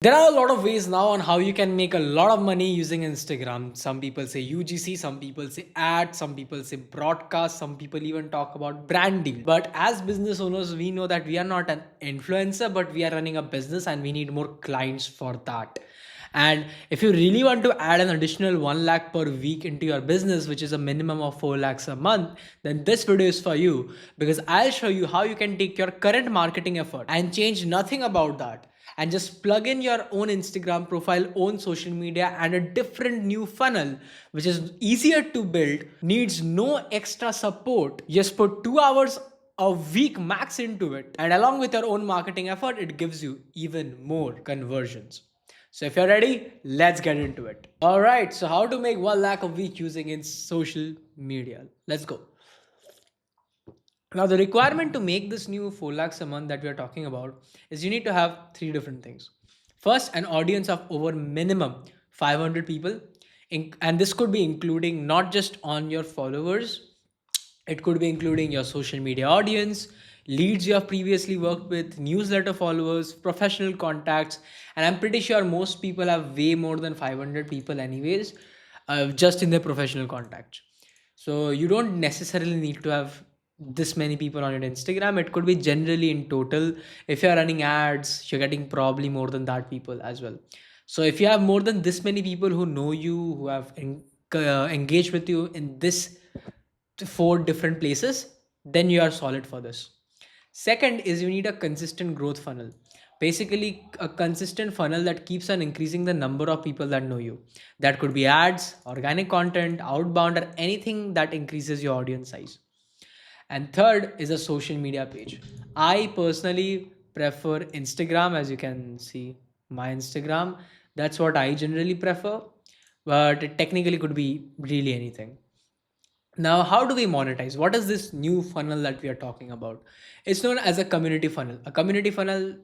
There are a lot of ways now on how you can make a lot of money using Instagram. Some people say UGC, some people say ad, some people say broadcast, some people even talk about brand deal. But as business owners, we know that we are not an influencer, but we are running a business and we need more clients for that. And if you really want to add an additional 1 lakh per week into your business, which is a minimum of 4 lakhs a month, then this video is for you because I'll show you how you can take your current marketing effort and change nothing about that and just plug in your own Instagram profile, own social media, and a different new funnel, which is easier to build, needs no extra support. Just put 2 hours a week max into it, and along with your own marketing effort, it gives you even more conversions. So if you're ready, let's get into it. All right, so how to make 1 lakh a week using in social media. Let's go. Now, the requirement to make this new 4 lakhs a month that we are talking about is you need to have three different things. First, an audience of over minimum 500 people. And this could be including not just on your followers, it could be including your social media audience, leads you have previously worked with, newsletter followers, professional contacts. And I'm pretty sure most people have way more than 500 people, anyways, just in their professional contacts. So you don't necessarily need to have this many people on your Instagram. It could be generally in total. If you're running ads, you're getting probably more than that people as well. So if you have more than this many people who know you, who have engaged with you in this four different places, then you are solid for this. Second is you need a consistent growth funnel. Basically, a consistent funnel that keeps on increasing the number of people that know you. That could be ads, organic content, outbound, or anything that increases your audience size. And third is a social media page. I personally prefer Instagram, as you can see my Instagram. That's what I generally prefer, but it technically could be really anything. Now, how do we monetize? What is this new funnel that we are talking about? It's known as a community funnel. A community funnel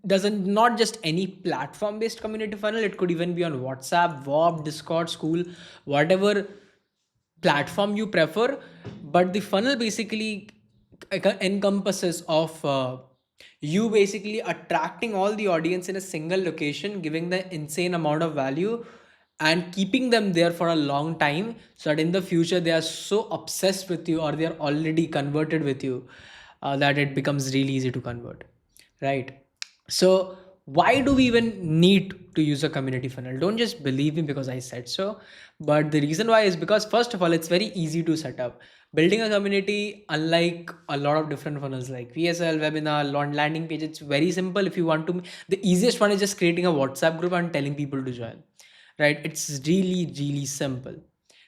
doesn't not just any platform based community funnel. It could even be on WhatsApp, VOB, Discord, School, whatever platform you prefer. But the funnel basically encompasses of you basically attracting all the audience in a single location, giving the insane amount of value and keeping them there for a long time so that in the future they are so obsessed with you or they are already converted with you that it becomes really easy to convert, right? So why do we even need to use a community funnel? Don't just believe me because I said so, but the reason why is because first of all, it's very easy to set up. Building a community, unlike a lot of different funnels like VSL, webinar, landing page, it's very simple. If you want to, the easiest one is just creating a WhatsApp group and telling people to join, right? It's really, really simple.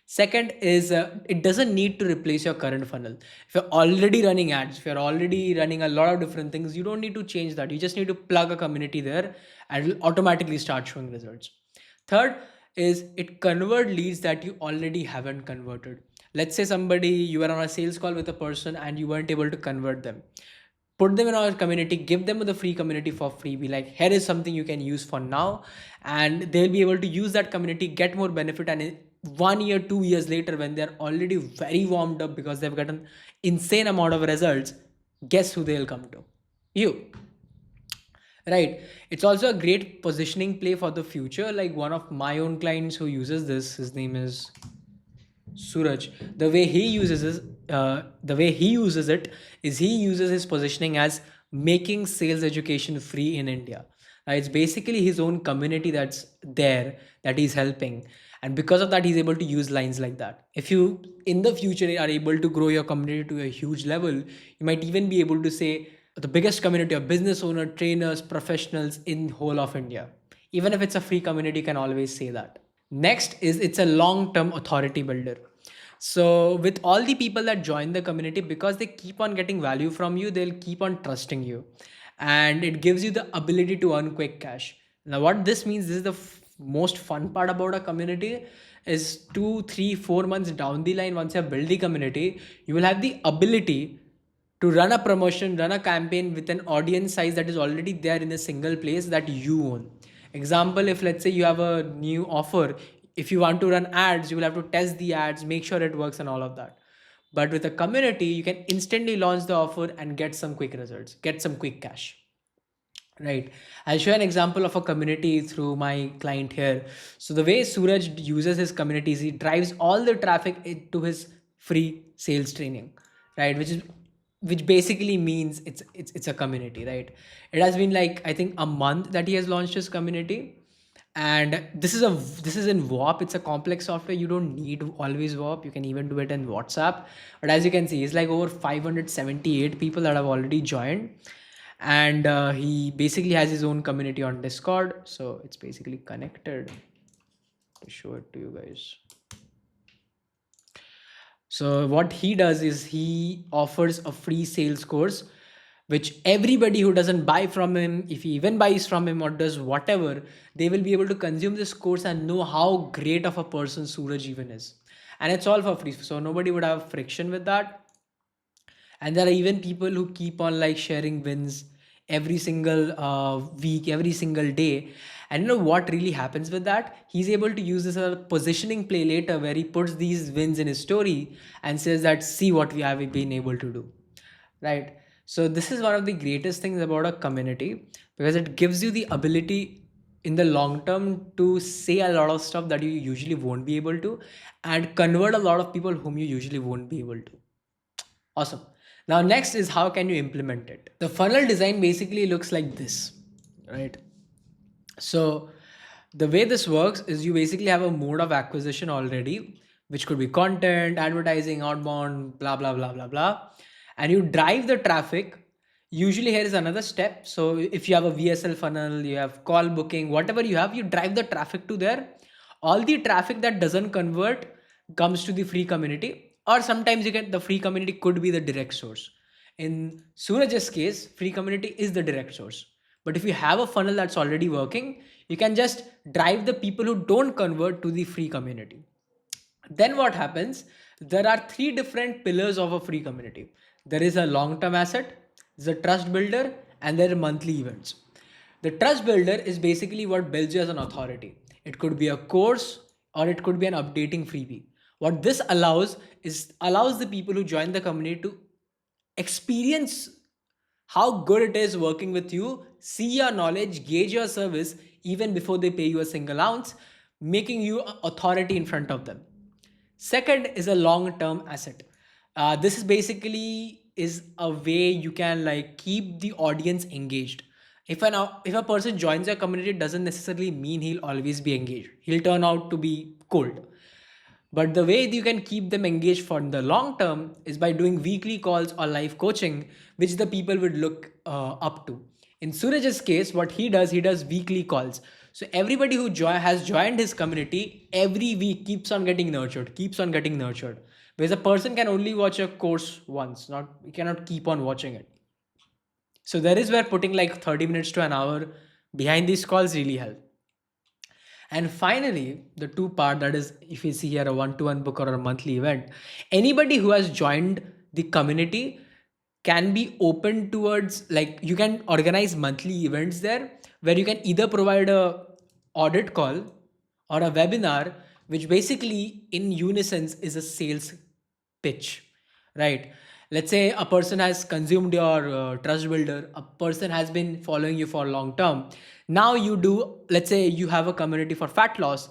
Second is it doesn't need to replace your current funnel. If you're already running ads, if you're already running a lot of different things, you don't need to change that. You just need to plug a community there and it'll automatically start showing results. Third is it convert leads that you already haven't converted. Let's say somebody, you were on a sales call with a person and you weren't able to convert them. Put them in our community, give them the free community for free, be like, here is something you can use for now, and they'll be able to use that community, get more benefit, and in 1 year 2 years later when they're already very warmed up because they've gotten insane amount of results, guess who they'll come to? You, right? It's also a great positioning play for the future. Like one of my own clients who uses this, his name is Suraj. The way he uses it is he uses his positioning as making sales education free in India. It's basically his own community that's there that he's helping, and because of that, he's able to use lines like that. If you in the future are able to grow your community to a huge level, you might even be able to say the biggest community of business owner, trainers, professionals in whole of India. Even if it's a free community, you can always say that. Next is it's a long-term authority builder. So with all the people that join the community, because they keep on getting value from you, they'll keep on trusting you. And it gives you the ability to earn quick cash. Now, what this means, this is the most fun part about a community, is 2, 3, 4 months down the line, once you have built the community, you will have the ability to run a promotion, run a campaign with an audience size that is already there in a single place that you own. Example, if let's say you have a new offer, if you want to run ads, you will have to test the ads, make sure it works and all of that. But with a community, you can instantly launch the offer and get some quick results, get some quick cash. Right. I'll show an example of a community through my client here. So the way Suraj uses his communities, he drives all the traffic into his free sales training, right? Which basically means it's a community, right? It has been like I think a month that he has launched his community, and this is in WAP. It's a complex software. You don't need always WAP. You can even do it in WhatsApp. But as you can see, it's like over 578 people that have already joined, and he basically has his own community on Discord. So it's basically connected. To show it to you guys. So what he does is he offers a free sales course, which everybody who doesn't buy from him, if he even buys from him or does whatever, they will be able to consume this course and know how great of a person Suraj even is. And it's all for free. So nobody would have friction with that. And there are even people who keep on like sharing wins every single week, every single day. And you know what really happens with that? He's able to use this as a positioning play later, where he puts these wins in his story and says that see what we have been able to do, right? So this is one of the greatest things about a community, because it gives you the ability in the long term to say a lot of stuff that you usually won't be able to, and convert a lot of people whom you usually won't be able to. Awesome. Now, next is how can you implement it? The funnel design basically looks like this, right? So, the way this works is you basically have a mode of acquisition already, which could be content, advertising, outbound, blah, blah, blah, blah, blah. And you drive the traffic. Usually, here is another step. So, if you have a VSL funnel, you have call booking, whatever you have, you drive the traffic to there. All the traffic that doesn't convert comes to the free community, or sometimes you get the free community could be the direct source. In Suraj's case, free community is the direct source. But if you have a funnel that's already working, you can just drive the people who don't convert to the free community. Then what happens? There are three different pillars of a free community. There is a long-term asset, there's a trust builder, and there are monthly events. The trust builder is basically what builds you as an authority. It could be a course or it could be an updating freebie. What this allows the people who join the community to experience how good it is working with you, see your knowledge, gauge your service even before they pay you a single ounce, making you authority in front of them. Second is a long-term asset. This is basically is a way you can like keep the audience engaged. If a person joins your community, it doesn't necessarily mean he'll always be engaged. He'll turn out to be cold. But the way you can keep them engaged for the long term is by doing weekly calls or live coaching, which the people would look up to. In Suraj's case, what he does weekly calls. So everybody who has joined his community every week keeps on getting nurtured, keeps on getting nurtured. Whereas a person can only watch a course once, not you cannot keep on watching it. So there is where putting like 30 minutes to an hour behind these calls really help. And finally, the two part, that is if you see here a one-to-one book or a monthly event, anybody who has joined the community can be open towards like you can organize monthly events there where you can either provide a audit call or a webinar, which basically in unison is a sales pitch, right? Let's say a person has consumed your trust builder, a person has been following you for long term. Now you do, let's say you have a community for fat loss.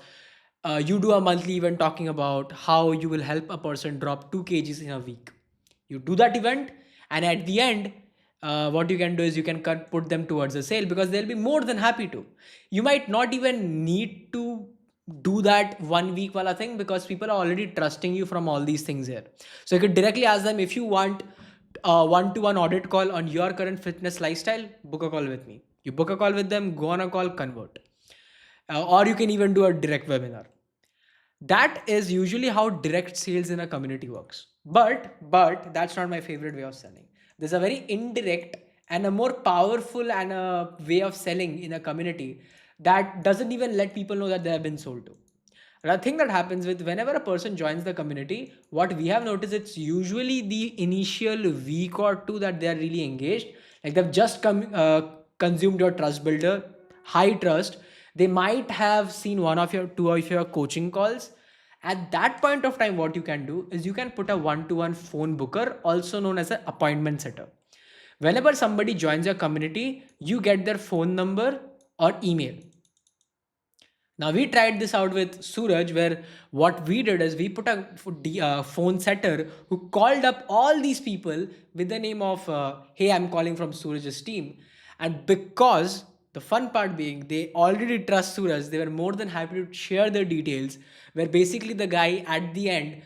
You do a monthly event talking about how you will help a person drop 2 kgs in a week. You do that event, and at the end, what you can do is you can put them towards a sale because they'll be more than happy to. You might not even need to do that 1 week wala thing because people are already trusting you from all these things here. So you could directly ask them, if you want a one-to-one audit call on your current fitness lifestyle, book a call with me. You book a call with them, go on a call, convert. Or you can even do a direct webinar. That is usually how direct sales in a community works. But that's not my favorite way of selling. There's a very indirect and a more powerful and a way of selling in a community that doesn't even let people know that they have been sold to. The thing that happens with whenever a person joins the community, what we have noticed, it's usually the initial week or two that they are really engaged. Like they've just consumed your trust builder, high trust. They might have seen one of your two of your coaching calls. At that point of time, what you can do is you can put a one-to-one phone booker, also known as an appointment setter, Whenever somebody joins your community, you get their phone number or email. Now we tried this out with Suraj, where what we did is we put a phone setter who called up all these people with the name of, "Hey, I'm calling from Suraj's team," and because the fun part being they already trust Suraj, they were more than happy to share their details. Where basically the guy at the end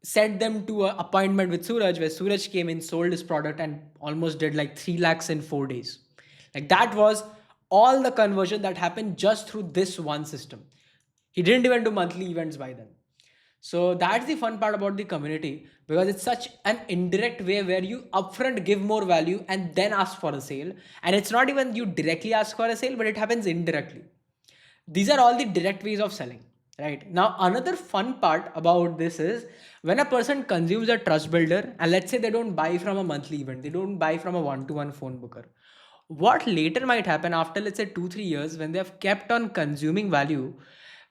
sent them to an appointment with Suraj, where Suraj came in, sold his product, and almost did like 3 lakhs in 4 days. Like that was all the conversion that happened just through this one system. He didn't even do monthly events by then. So that's the fun part about the community, because it's such an indirect way where you upfront give more value and then ask for a sale. And it's not even you directly ask for a sale, but it happens indirectly. These are all the direct ways of selling, right? Now, another fun part about this is when a person consumes a trust builder, and let's say they don't buy from a monthly event, they don't buy from a one-to-one phone booker. What later might happen after, let's say, 2-3 years, when they have kept on consuming value,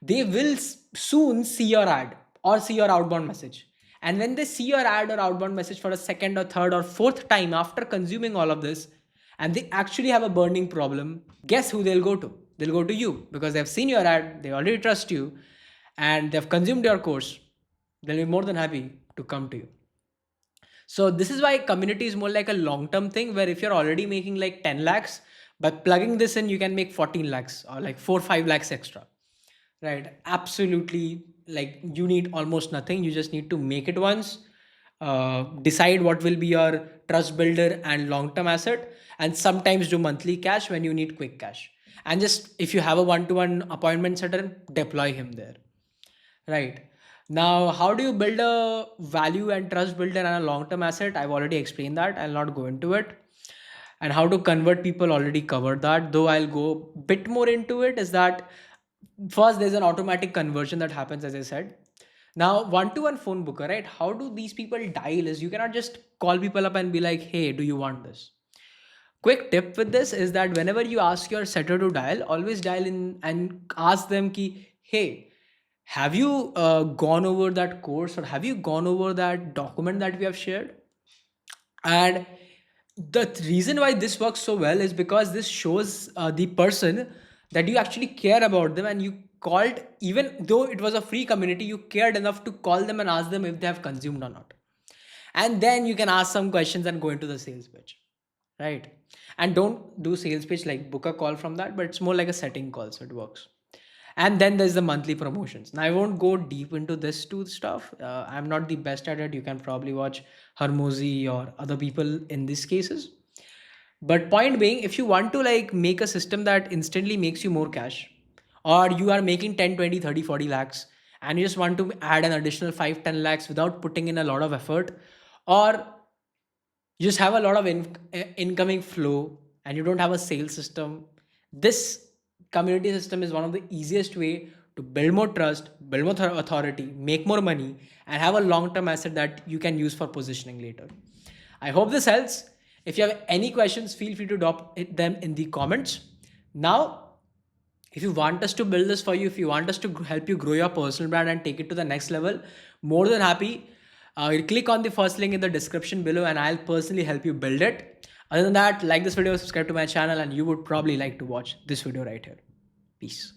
they will soon see your ad or see your outbound message. And when they see your ad or outbound message for a second or third or fourth time after consuming all of this, and they actually have a burning problem, guess who they'll go to? They'll go to you, because they've seen your ad, they already trust you, and they've consumed your course. They'll be more than happy to come to you. So this is why community is more like a long-term thing, where if you're already making like 10 lakhs, by plugging this in, you can make 14 lakhs or like 4-5 lakhs extra, right? Absolutely. Like you need almost nothing. You just need to make it once, decide what will be your trust builder and long-term asset, and sometimes do monthly cash when you need quick cash. And just if you have a one-to-one appointment setter, deploy him there. Right. Now, how do you build a value and trust builder and a long-term asset? I've already explained that. I'll not go into it. And how to convert people, already covered that. Though I'll go a bit more into it, is that first there's an automatic conversion that happens, as I said. Now, one-to-one phone booker, right? How do these people dial is you cannot just call people up and be like, "Hey, do you want this?" Quick tip with this is that whenever you ask your setter to dial, always dial in and ask them ki, "Hey, have you gone over that course, or have you gone over that document that we have shared?" And the reason why this works so well is because this shows the person that you actually care about them, and you called, even though it was a free community, you cared enough to call them and ask them if they have consumed or not. And then you can ask some questions and go into the sales pitch, right? And don't do sales pitch like book a call from that, but it's more like a setting call, so it works. And then there's the monthly promotions. Now I won't go deep into this two stuff. I'm not the best at it. You can probably watch Harmozy or other people in these cases. But point being, if you want to like make a system that instantly makes you more cash, or you are making 10, 20, 30, 40 lakhs, and you just want to add an additional 5, 10 lakhs without putting in a lot of effort, or you just have a lot of incoming flow and you don't have a sales system, this community system is one of the easiest way to build more trust, build more authority, make more money, and have a long-term asset that you can use for positioning later. I hope this helps. If you have any questions, feel free to drop them in the comments. Now, if you want us to build this for you, if you want us to help you grow your personal brand and take it to the next level, more than happy. Click on the first link in the description below and I'll personally help you build it. Other than that, like this video, subscribe to my channel, and you would probably like to watch this video right here. Peace.